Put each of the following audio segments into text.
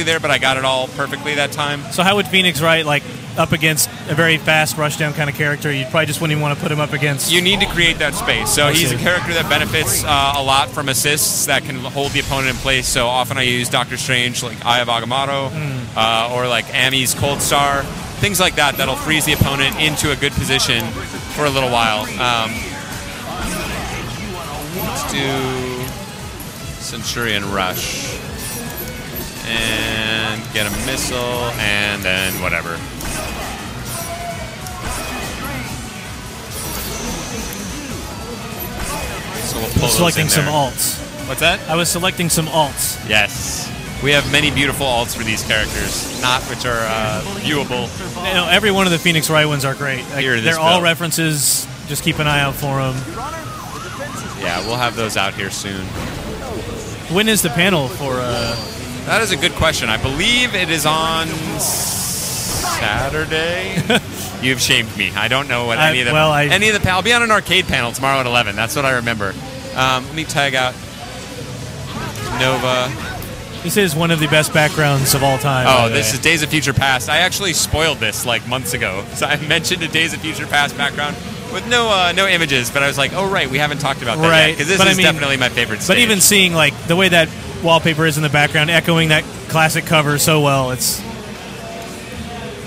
there, but I got it all perfectly that time. So how would Phoenix Wright, like, up against a very fast rushdown kind of character? You probably just wouldn't even want to put him up against... You need to create that space. So he's a character that benefits a lot from assists that can hold the opponent in place. So often I use Doctor Strange, like Eye of Agamotto, or like Ami's Cold Star, things like that that'll freeze the opponent into a good position for a little while. Let's do Centurion Rush. And get a missile, and then whatever. So we'll pull selecting those in some there. alts. What's that? I was selecting some alts. Yes. We have many beautiful alts for these characters, not which are viewable. You know, every one of the Phoenix Wright ones are great. Like, they're all build. references. Just keep an eye out for them. Yeah, we'll have those out here soon. When is the panel for... That is a good question. I believe it is on Saturday. You've shamed me. I don't know what any of them. Well, I'll be on an arcade panel tomorrow at 11. That's what I remember. Let me tag out Nova. This is one of the best backgrounds of all time. Oh, this is Days of Future Past. I actually spoiled this like months ago. So I mentioned a Days of Future Past background with no images, but I was like, oh right, we haven't talked about that yet, because this is definitely my favorite stage. But even seeing like the way that wallpaper is in the background, echoing that classic cover so well, it's...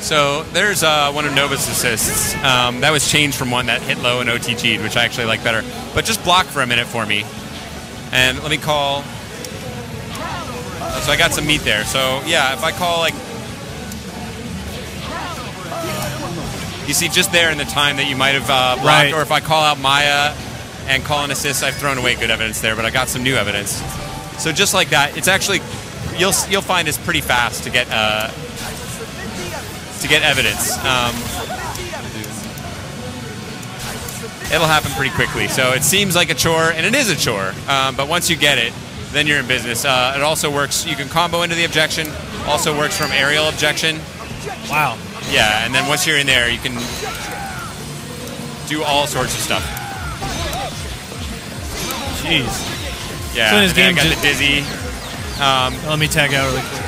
So there's one of Nova's assists. That was changed from one that hit low and OTG'd, which I actually like better. But just block for a minute for me. And let me call... So I got some meat there. So yeah, if I call like... You see just there in the time that you might have blocked, right. Or if I call out Maya and call an assist, I've thrown away good evidence there, but I got some new evidence. So just like that, it's actually... You'll find it's pretty fast to get evidence. It'll happen pretty quickly. So it seems like a chore, and it is a chore. But once you get it, then you're in business. It also works. You can combo into the objection. Also works from aerial objection. Wow. Yeah, and then once you're in there, you can do all sorts of stuff. Jeez. Yeah. So this game I got the dizzy. Let me tag out really quick.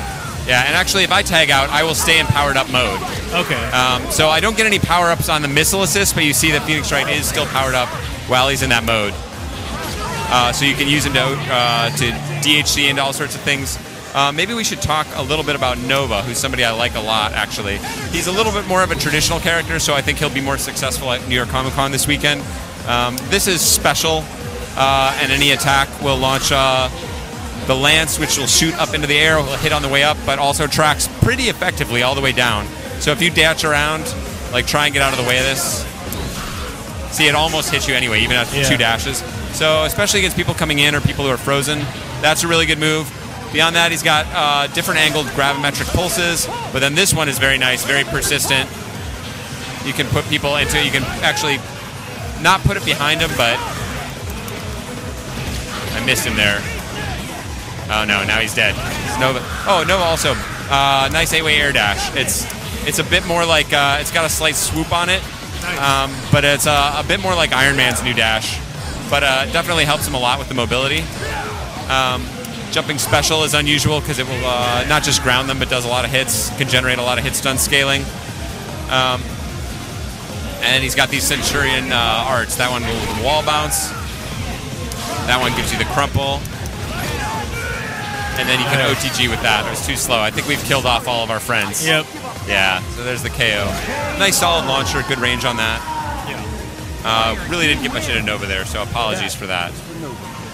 Yeah, and actually, if I tag out, I will stay in powered up mode. Okay. So I don't get any power ups on the missile assist, but you see that Phoenix Wright is still powered up while he's in that mode. So you can use him to DHC into all sorts of things. Maybe we should talk a little bit about Nova, who's somebody I like a lot, actually. He's a little bit more of a traditional character, so I think he'll be more successful at New York Comic Con this weekend. This is special, and any attack will launch the lance, which will shoot up into the air, will hit on the way up, but also tracks pretty effectively all the way down. So if you dash around, like try and get out of the way of this, see, it almost hits you anyway, even after 2 dashes. So especially against people coming in or people who are frozen, that's a really good move. Beyond that, he's got different angled gravimetric pulses, but then this one is very nice, very persistent. You can put people into it. You can actually not put it behind him, but I missed him there. Oh no, now he's dead. It's Nova. Oh, Nova also. Nice 8-way air dash. It's a bit more like, it's got a slight swoop on it, but it's a bit more like Iron Man's new dash. But definitely helps him a lot with the mobility. Jumping special is unusual because it will not just ground them, but does a lot of hits, can generate a lot of hit stun scaling. And he's got these Centurion arts. That one will wall bounce. That one gives you the crumple. And then you can OTG with that. It was too slow. I think we've killed off all of our friends. Yep. Yeah, so there's the KO. Nice solid launcher, good range on that. Yeah. Really didn't get much into Nova there, so apologies for that.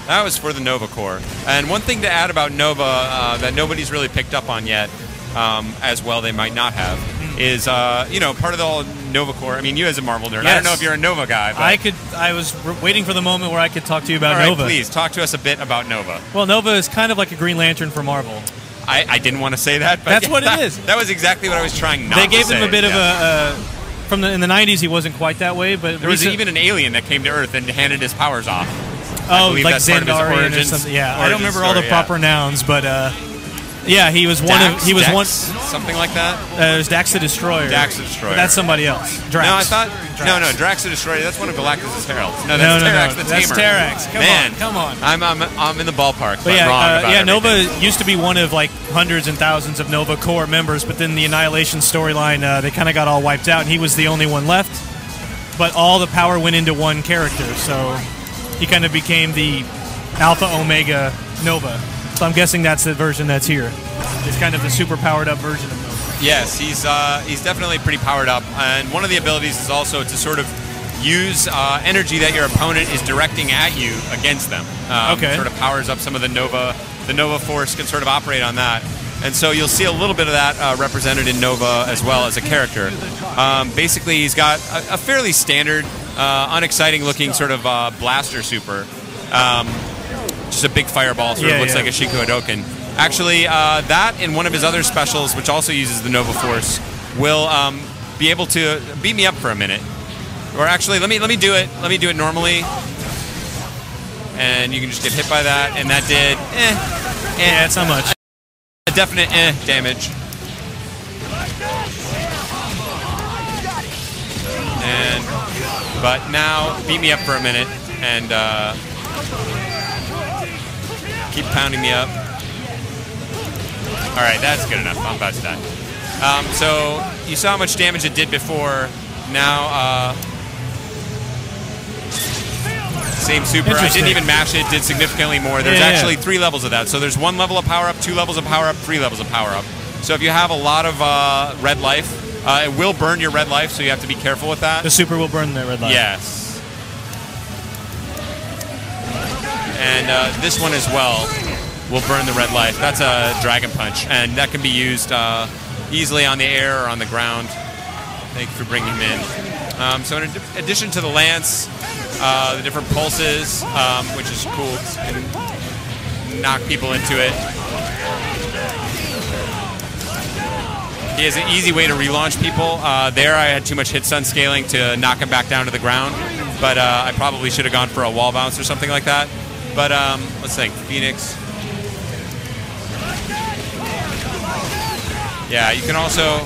That was for the Nova core. And one thing to add about Nova that nobody's really picked up on yet, as well they might not have, is, you know, part of the whole Nova core. I mean, you as a Marvel nerd, I don't know if you're a Nova guy. But I was waiting for the moment where I could talk to you about Nova. Please, talk to us a bit about Nova. Well, Nova is kind of like a Green Lantern for Marvel. I didn't want to say that, but that's what it is. That was exactly what I was trying not to say. They gave him a bit of a... in the 90s, he wasn't quite that way, but... There was even an alien that came to Earth and handed his powers off. Oh, like Zendarian or something. Yeah, I don't remember all the proper nouns, but Yeah, he was one Dax, of. He was Dex, one. something like that. It was Dax the Destroyer. Dax the Destroyer. But that's somebody else. Drax. No, I thought Drax. no, Drax the Destroyer. That's one of Galactus' heralds. No, No, that's Terrax the that's Tamer. Terrax. Come on. I'm in the ballpark, but yeah, wrong about Nova everything. used to be one of like hundreds and thousands of Nova core members, but then the Annihilation storyline, they kind of got all wiped out, and he was the only one left. But all the power went into one character, so he kind of became the Alpha Omega Nova. So I'm guessing that's the version that's here. It's kind of the super powered up version of Nova. Yes, he's definitely pretty powered up, and one of the abilities is also to sort of use energy that your opponent is directing at you against them. Okay. Sort of powers up some of the Nova. The Nova Force can sort of operate on that. And so you'll see a little bit of that represented in Nova as well as a character. Basically, he's got a fairly standard, unexciting looking sort of blaster super. Just a big fireball, sort of looks like a Shiku Hadoken. Actually, that and one of his other specials, which also uses the Nova Force, will be able to beat me up for a minute. Or actually, let me do it. Let me do it normally. And you can just get hit by that, and that did Yeah, it's not much. a definite damage. But now beat me up for a minute and keep pounding me up. All right, that's good enough. I'm about to die. So you saw how much damage it did before. Now, same super. I didn't even mash it. Did significantly more. There's actually 3 levels of that. So there's 1 level of power up, 2 levels of power up, 3 levels of power up. So if you have a lot of red life, it will burn your red life. So you have to be careful with that. The super will burn the red life. Yes. And this one as well will burn the red life. That's a Dragon Punch, and that can be used easily on the air or on the ground. Thank you for bringing him in. So in addition to the lance, the different pulses, which is cool, and knock people into it. He has an easy way to relaunch people. There I had too much hit stun scaling to knock him back down to the ground, but I probably should have gone for a wall bounce or something like that. But let's think, Phoenix. Yeah, you can also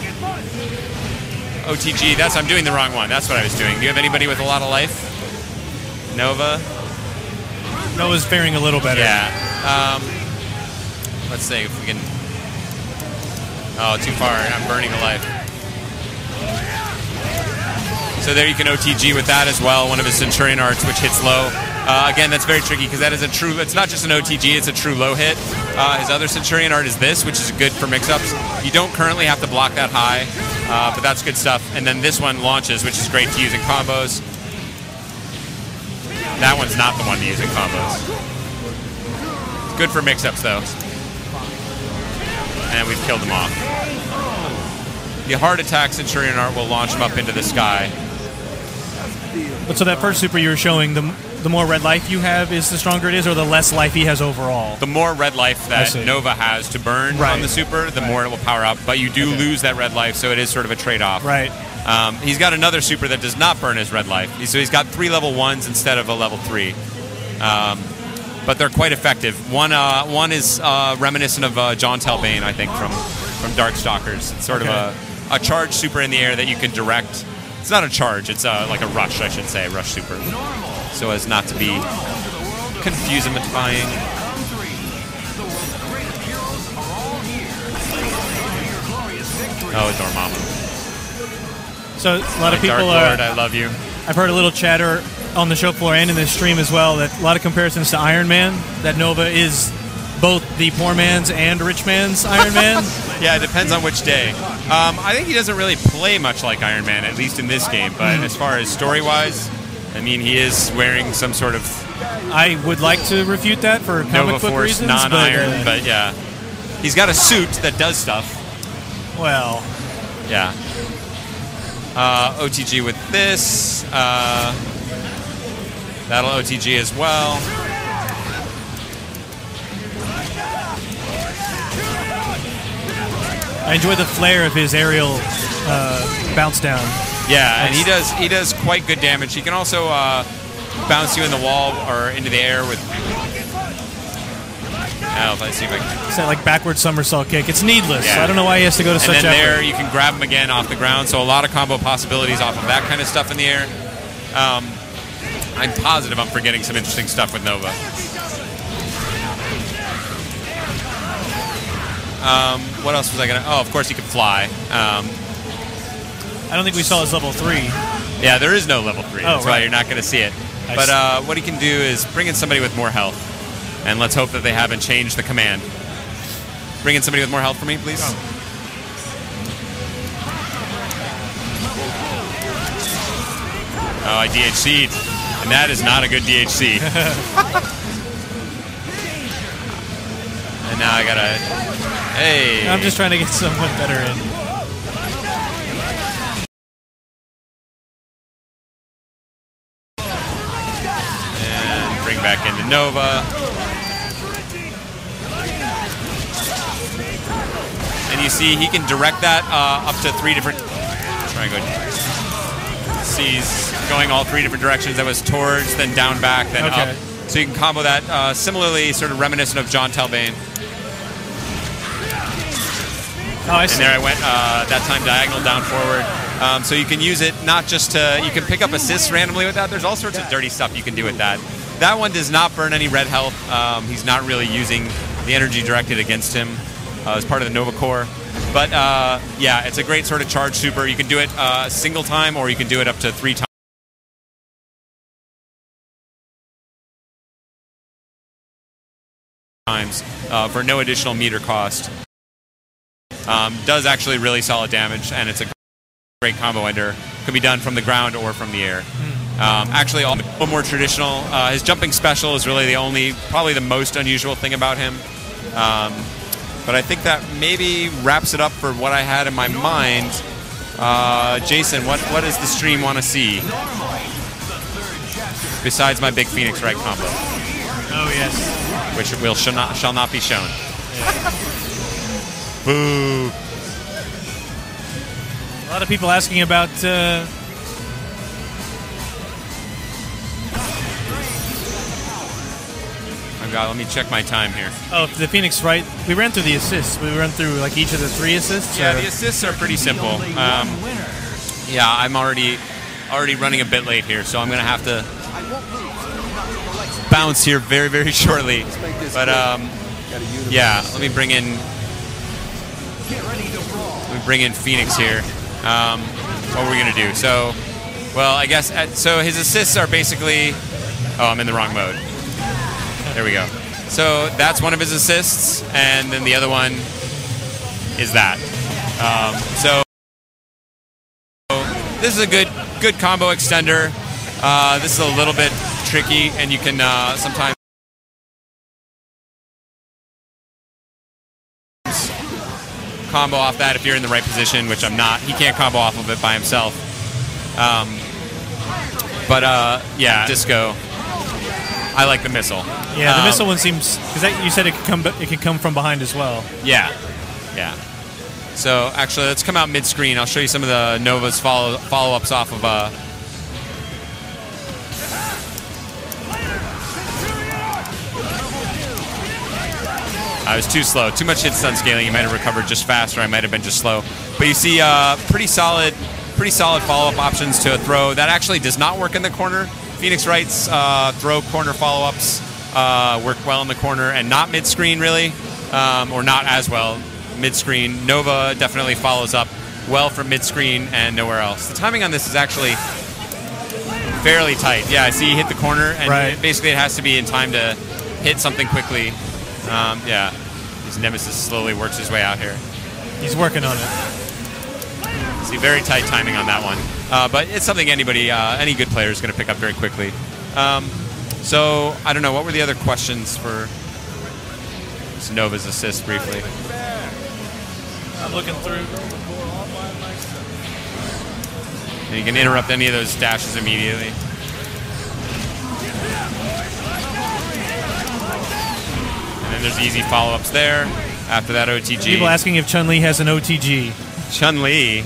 OTG. I'm doing the wrong one. That's what I was doing. Do you have anybody with a lot of life? Nova. Nova's faring a little better. Yeah. Let's see if we can. Oh, too far. I'm burning a life. So there you can OTG with that as well. One of his Centurion arts, which hits low. Again, that's very tricky because that is a true. It's not just an OTG; it's a true low hit. His other Centurion art is this, which is good for mix-ups. You don't currently have to block that high, but that's good stuff. And then this one launches, which is great to use in combos. That one's not the one to use in combos. It's good for mix-ups though. And we've killed them off. The hard attack Centurion art will launch him up into the sky. But so that first super you were showing, the more red life you have is the stronger it is, or the less life he has overall? The more red life that Nova has to burn on the super, the more it will power up. But you do lose that red life, so it is sort of a trade-off. Right. He's got another super that does not burn his red life. So he's got 3 level 1s instead of a level 3. But they're quite effective. One is reminiscent of John Telbane, I think, from Darkstalkers. It's sort of a charge super in the air that you can direct. It's not a charge, it's like a rush, I should say, a rush super. So as not to be confusing-ifying. Oh, Dormammu. So a lot of people Dark Lord, I love you. I've heard a little chatter on the show floor and in this stream as well that a lot of comparisons to Iron Man, that Nova is both the poor man's and rich man's Iron Man. Yeah, it depends on which day. I think he doesn't really play much like Iron Man, at least in this game, but as far as story-wise, I mean, he is wearing some sort of... I would like to refute that for comic Nova book Force reasons, non-iron, but yeah. He's got a suit that does stuff. Well... Yeah. OTG with this. That'll OTG as well. I enjoy the flare of his aerial bounce down. Yeah, and he does quite good damage. He can also bounce you in the wall or into the air with Now, if I see if I can. It's that like backward somersault kick. It's needless. Yeah. I don't know why he has to go to such And then effort. there, you can grab him again off the ground. So a lot of combo possibilities off of that kind of stuff in the air. I'm positive I'm forgetting some interesting stuff with Nova. What else was I gonna? Oh, of course he could fly. I don't think we saw his level 3. Yeah, there is no level 3. That's why you're not going to see it. But what he can do is bring in somebody with more health. And let's hope that they haven't changed the command. Bring in somebody with more health for me, please. Oh, I DHC'd. And that is not a good DHC. And now I gotta... Hey! I'm just trying to get someone better in. And bring back into Nova. And you see he can direct that up to 3 different... Try and go... See, he's going all 3 different directions. That was towards, then down, back, then up. So you can combo that similarly, sort of reminiscent of John Telbane. Oh, I see. And there I went, that time diagonal down forward. So you can use it not just to, you can pick up assists randomly with that. There's all sorts of dirty stuff you can do with that. That one does not burn any red health. He's not really using the energy directed against him as part of the Nova core. But yeah, it's a great sort of charge super. You can do it a single time, or you can do it up to 3 times for no additional meter cost. Does actually really solid damage, and it's a great combo ender. Could be done from the ground or from the air. Actually, a little more traditional. His jumping special is really the only, probably the most unusual thing about him. But I think that maybe wraps it up for what I had in my mind. Jason, what does the stream want to see? Besides my big Phoenix Wright combo. Oh, yes. Which shall not be shown. Boo. A lot of people asking about... Let me check my time here. Oh, the Phoenix Wright. We ran through the assists. We ran through like each of the 3 assists. Yeah, the assists are pretty simple. Yeah, I'm already running a bit late here, so I'm gonna have to bounce here very, very shortly. But yeah, let me bring in Phoenix here. What are we gonna do? So, well, I guess so. His assists are basically. Oh, I'm in the wrong mode. There we go. So that's one of his assists, and then the other one is that. So this is a good combo extender. This is a little bit tricky, and you can sometimes combo off that if you're in the right position, which I'm not. He can't combo off of it by himself. Yeah, Disco. I like the missile. Yeah, the missile one seems, because you said it could come from behind as well. Yeah, yeah. So actually, let's come out mid-screen. I'll show you some of the Nova's follow-ups off of. I was too slow. Too much hit stun scaling. You might have recovered just fast, or I might have been just slow. But you see, pretty solid follow-up options to a throw that actually does not work in the corner. Phoenix Wright's throw corner follow-ups work well in the corner and not mid-screen really, or not as well mid-screen. Nova definitely follows up well from mid-screen and nowhere else. The timing on this is actually fairly tight. Yeah, I see you hit the corner, and basically it has to be in time to hit something quickly. Yeah, his Nemesis slowly works his way out here. He's working on it. See, very tight timing on that one. But it's something any good player is going to pick up very quickly. So, I don't know, what were the other questions for Nova's assist briefly? I'm looking through. And you can interrupt any of those dashes immediately. And then there's easy follow-ups there. After that, OTG. People asking if Chun-Li has an OTG. Chun-Li?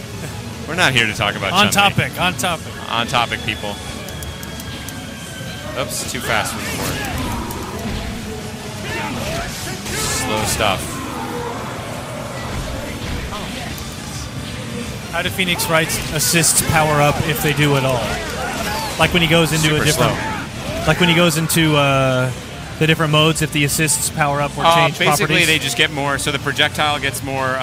We're not here to talk about On Chun-Li. topic, on topic. On topic, people. Oops, too fast for the board. slow stuff. How do Phoenix Wright's assists power up if they do at all? Like when he goes into Super a different, slow. like when he goes into the different modes, if the assists power up or change Basically, properties? they just get more. So the projectile gets more